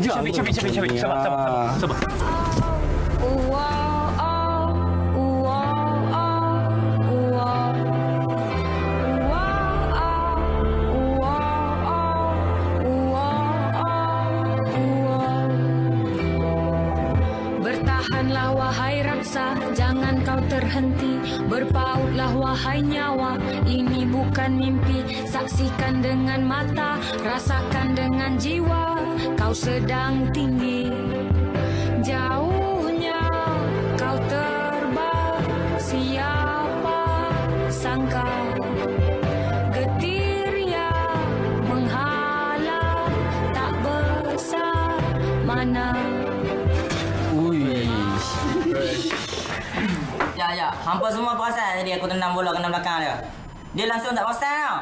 Syabik. Sabar. Bertahanlah wahai raksa, jangan kau terhenti. Berpautlah wahai nyawa, ini bukan mimpi. Saksikan dengan mata, rasakan dengan jiwa. Kau sedang tinggi, jauhnya kau terbang. Siapa sangka getirnya menghalang, tak besar mana. Ya. Hampa semua perasan tadi aku tendang bola kena belakang dia. Dia langsung tak perasan tau.